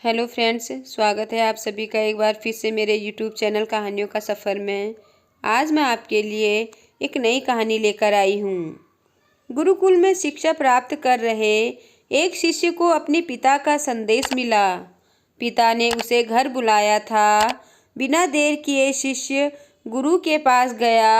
Hello friends, स्वागत है आप सभी का एक बार फिर से मेरे यूट्यूब चैनल कहानियों का सफ़र में। आज मैं आपके लिए एक नई कहानी लेकर आई हूँ। गुरुकुल में शिक्षा प्राप्त कर रहे एक शिष्य को अपने पिता का संदेश मिला। पिता ने उसे घर बुलाया था। बिना देर किए शिष्य गुरु के पास गया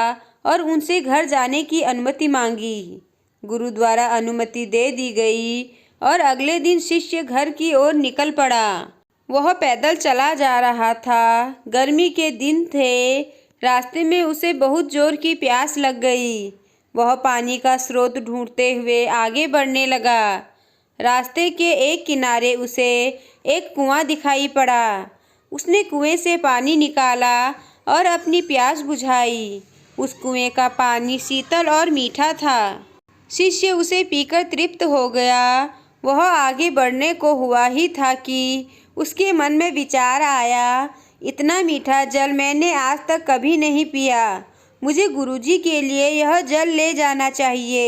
और उनसे घर जाने की अनुमति मांगी। गुरु द्वारा अनुमति दे दी गई और अगले दिन शिष्य घर की ओर निकल पड़ा। वह पैदल चला जा रहा था। गर्मी के दिन थे। रास्ते में उसे बहुत जोर की प्यास लग गई। वह पानी का स्रोत ढूंढते हुए आगे बढ़ने लगा। रास्ते के एक किनारे उसे एक कुआं दिखाई पड़ा। उसने कुएं से पानी निकाला और अपनी प्यास बुझाई। उस कुएं का पानी शीतल और मीठा था। शिष्य उसे पीकर तृप्त हो गया। वह आगे बढ़ने को हुआ ही था कि उसके मन में विचार आया, इतना मीठा जल मैंने आज तक कभी नहीं पिया। मुझे गुरुजी के लिए यह जल ले जाना चाहिए।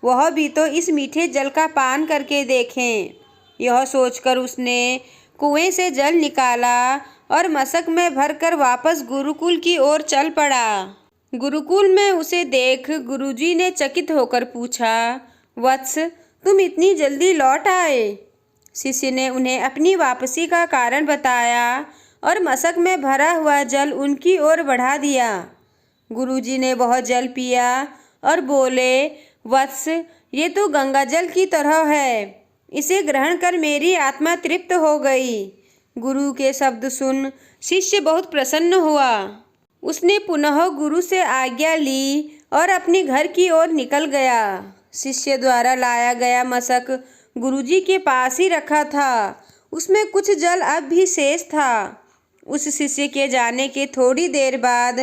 वह भी तो इस मीठे जल का पान करके देखें। यह सोचकर उसने कुएं से जल निकाला और मशक में भरकर वापस गुरुकुल की ओर चल पड़ा। गुरुकुल में उसे देख गुरुजी ने चकित होकर पूछा, वत्स, तुम इतनी जल्दी लौट आए? शिष्य ने उन्हें अपनी वापसी का कारण बताया और मशक में भरा हुआ जल उनकी ओर बढ़ा दिया। गुरुजी ने वह जल पिया और बोले, वत्स, ये तो गंगा जल की तरह है। इसे ग्रहण कर मेरी आत्मा तृप्त हो गई। गुरु के शब्द सुन शिष्य बहुत प्रसन्न हुआ। उसने पुनः गुरु से आज्ञा ली और अपने घर की ओर निकल गया। शिष्य द्वारा लाया गया मशक गुरुजी के पास ही रखा था। उसमें कुछ जल अब भी शेष था। उस शिष्य के जाने के थोड़ी देर बाद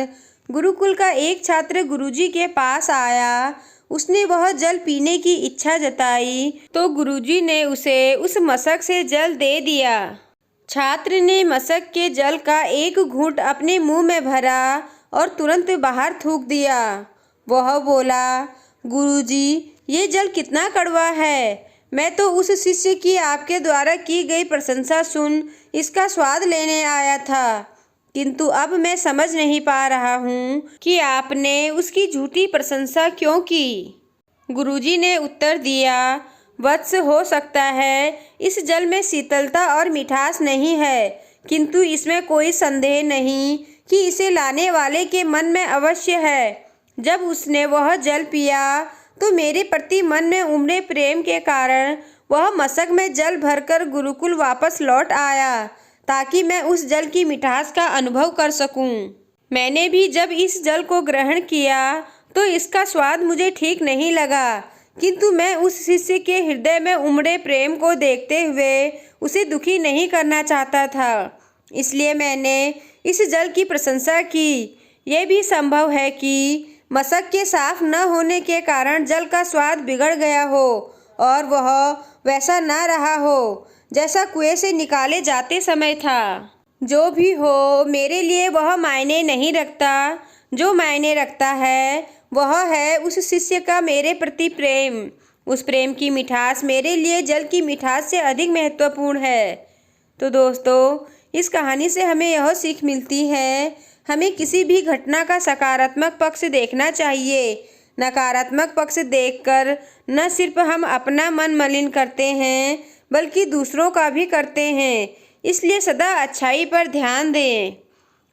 गुरुकुल का एक छात्र गुरुजी के पास आया। उसने वह जल पीने की इच्छा जताई तो गुरुजी ने उसे उस मशक से जल दे दिया। छात्र ने मशक के जल का एक घूंट अपने मुंह में भरा और तुरंत बाहर थूक दिया। वह बोला, गुरुजी, ये जल कितना कड़वा है। मैं तो उस शिष्य की आपके द्वारा की गई प्रशंसा सुन इसका स्वाद लेने आया था, किंतु अब मैं समझ नहीं पा रहा हूँ कि आपने उसकी झूठी प्रशंसा क्यों की। गुरुजी ने उत्तर दिया, वत्स, हो सकता है इस जल में शीतलता और मिठास नहीं है, किंतु इसमें कोई संदेह नहीं कि इसे लाने वाले के मन में अवश्य है। जब उसने वह जल पिया तो मेरे प्रति मन में उमड़े प्रेम के कारण वह मशक में जल भरकर गुरुकुल वापस लौट आया ताकि मैं उस जल की मिठास का अनुभव कर सकूं। मैंने भी जब इस जल को ग्रहण किया तो इसका स्वाद मुझे ठीक नहीं लगा, किंतु मैं उस शिष्य के हृदय में उमड़े प्रेम को देखते हुए उसे दुखी नहीं करना चाहता था, इसलिए मैंने इस जल की प्रशंसा की। यह भी संभव है कि मशक के साफ न होने के कारण जल का स्वाद बिगड़ गया हो और वह वैसा न रहा हो जैसा कुएं से निकाले जाते समय था। जो भी हो, मेरे लिए वह मायने नहीं रखता। जो मायने रखता है वह है उस शिष्य का मेरे प्रति प्रेम। उस प्रेम की मिठास मेरे लिए जल की मिठास से अधिक महत्वपूर्ण है। तो दोस्तों, इस कहानी से हमें यह सीख मिलती है, हमें किसी भी घटना का सकारात्मक पक्ष देखना चाहिए। नकारात्मक पक्ष देखकर न सिर्फ हम अपना मन मलिन करते हैं बल्कि दूसरों का भी करते हैं। इसलिए सदा अच्छाई पर ध्यान दें।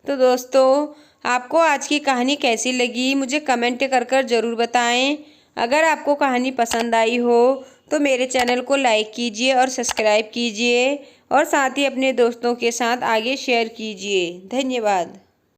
तो दोस्तों, आपको आज की कहानी कैसी लगी मुझे कमेंट कर ज़रूर बताएं। अगर आपको कहानी पसंद आई हो तो मेरे चैनल को लाइक कीजिए और सब्सक्राइब कीजिए और साथ ही अपने दोस्तों के साथ आगे शेयर कीजिए। धन्यवाद।